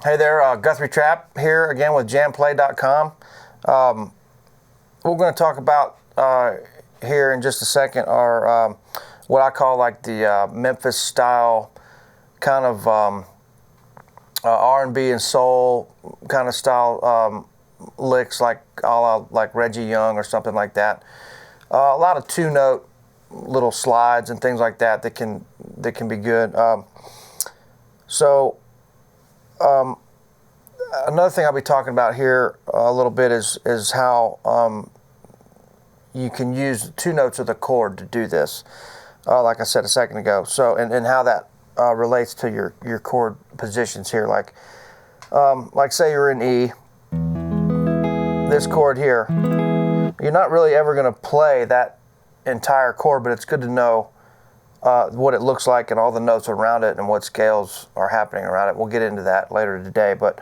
Hey there, Guthrie Trapp here again with JamPlay.com. We're going to talk about here in just a second are what I call like the Memphis style kind of R&B and soul kind of style licks, like like Reggie Young or something like that. A lot of two-note little slides and things like that that can be good. Another thing I'll be talking about here a little bit is how you can use 2 notes of the chord to do this, like I said a second ago. So and how that relates to your chord positions here. Like say you're in E, this chord here, you're not really ever going to play that entire chord, but it's good to know what it looks like and all the notes around it and what scales are happening around it. We'll get into that later today, but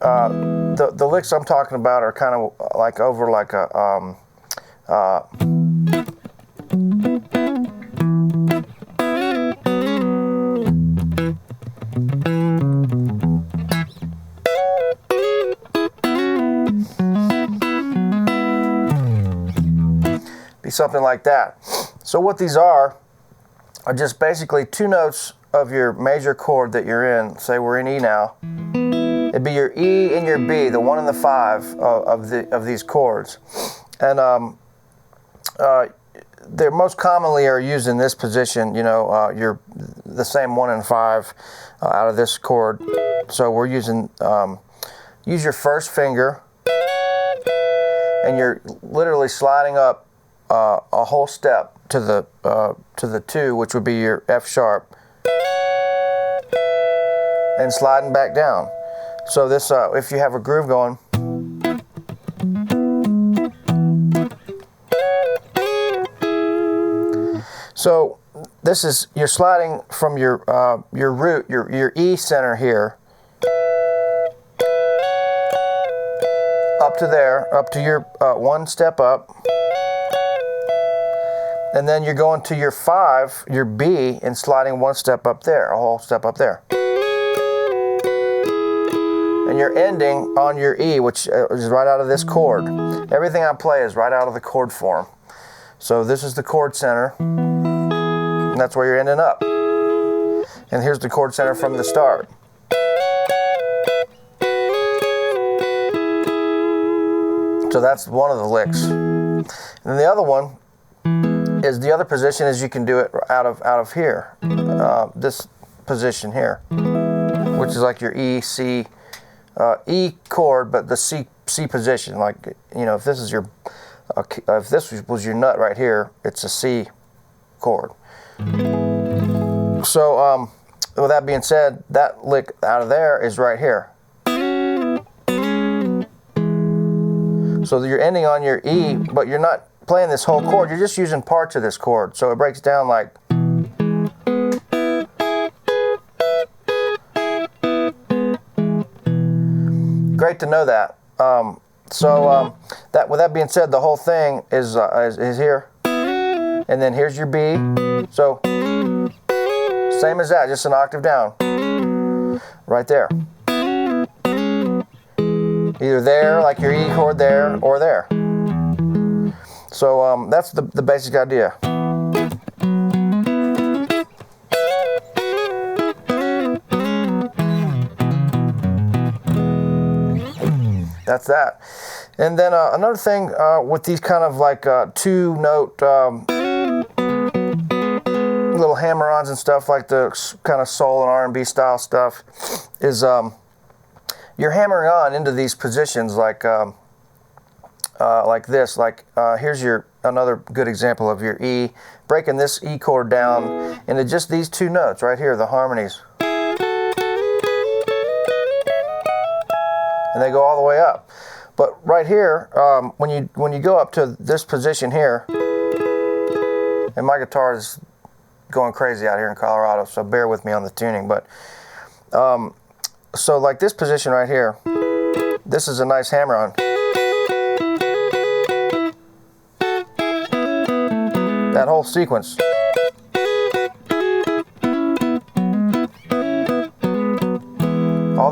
the licks I'm talking about are kind of like over like a be something like that. So what these are just basically 2 notes of your major chord that you're in. Say we're in E now. It'd be your E and your B, the 1 and the 5 of these chords. And they're most commonly are used in this position, you know, the same 1 and 5 out of this chord. So we're using, use your first finger, and you're literally sliding up a whole step to the 2, which would be your F sharp, and sliding back down. So this, if you have a groove going, so this is, you're sliding from your root, your E center here, up to there, up to your 1 step up, and then you're going to your 5, your B, and sliding 1 step up there, a whole step up there. And you're ending on your E, which is right out of this chord. Everything I play is right out of the chord form. So this is the chord center, and that's where you're ending up. And here's the chord center from the start. So that's one of the licks. And then the other one is, the other position is you can do it out of here, this position here, which is like your E, C, E chord, but the C position. Like, you know, if this is your, if this was your nut right here, it's a C chord. So with that being said, that lick out of there is right here. So you're ending on your E, but you're not playing this whole chord. You're just using parts of this chord. So it breaks down like. Great to know that. That with that being said, the whole thing is here, and then here's your B. So same as that, just an octave down, right there. Either there, like your E chord there, or there. So that's the basic idea. That's that. And then another thing with these kind of like 2-note little hammer-ons and stuff, like the kind of soul and R&B style stuff, is you're hammering on into these positions like this. Like here's another good example of your E, breaking this E chord down into just these 2 notes right here, the harmonies. And they go all the way up. But right here, when you go up to this position here, and my guitar is going crazy out here in Colorado, so bear with me on the tuning, but so like this position right here, this is a nice hammer on. That whole sequence.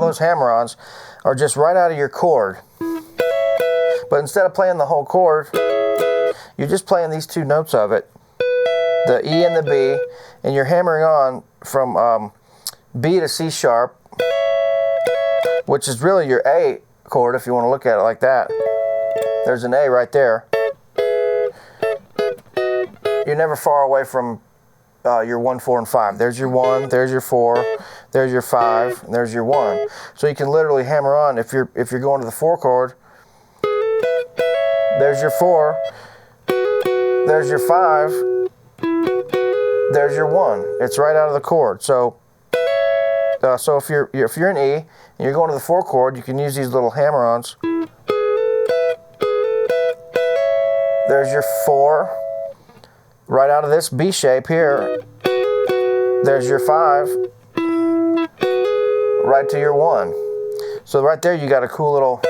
those hammer-ons are just right out of your chord. But instead of playing the whole chord, you're just playing these 2 notes of it, the E and the B, and you're hammering on from B to C sharp, which is really your A chord if you want to look at it like that. There's an A right there. You're never far away from your 1, 4, and 5. There's your 1, there's your 4, there's your 5, and there's your 1. So you can literally hammer on if you're going to the 4 chord. There's your 4, there's your 5, there's your 1. It's right out of the chord. So if you're in E and you're going to the 4 chord, you can use these little hammer-ons. There's your 4, right out of this B shape here. There's your 5, right to your 1. So right there you got a cool little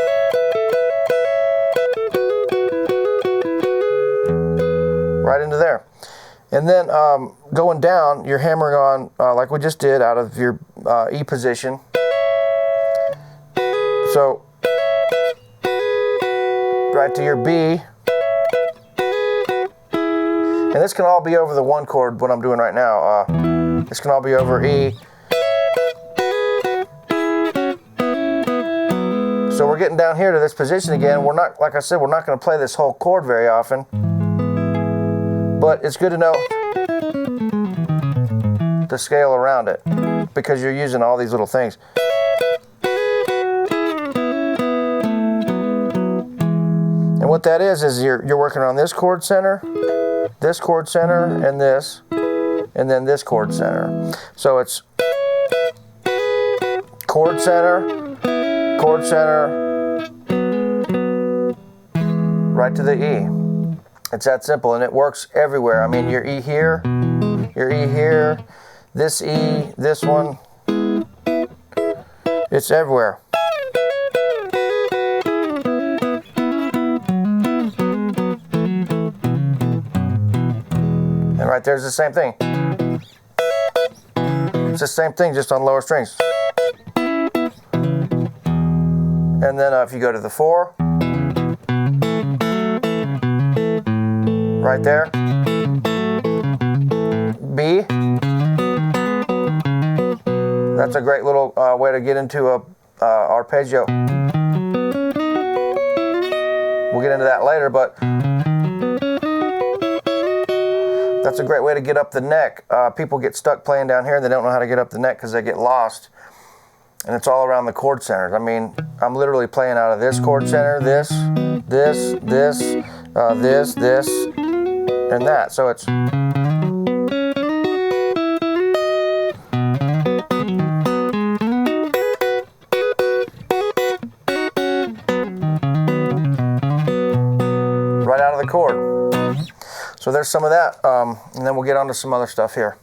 right into there. And then going down, you're hammering on, like we just did, out of your E position. So, right to your B. And this can all be over the 1 chord, what I'm doing right now. This can all be over E. So we're getting down here to this position again. We're not, like I said, we're not going to play this whole chord very often. But it's good to know to scale around it because you're using all these little things. And what that is you're working on this chord center, and then this chord center. So it's chord center, right to the E. It's that simple, and it works everywhere. I mean, your E here, this E, this one, it's everywhere. And right there's the same thing. It's the same thing, just on lower strings. And then if you go to the 4, right there, B. That's a great little way to get into a arpeggio. We'll get into that later, but that's a great way to get up the neck. People get stuck playing down here and they don't know how to get up the neck because they get lost. And it's all around the chord centers. I mean, I'm literally playing out of this chord center, this, and that. So it's right out of the chord. So there's some of that, and then we'll get on to some other stuff here.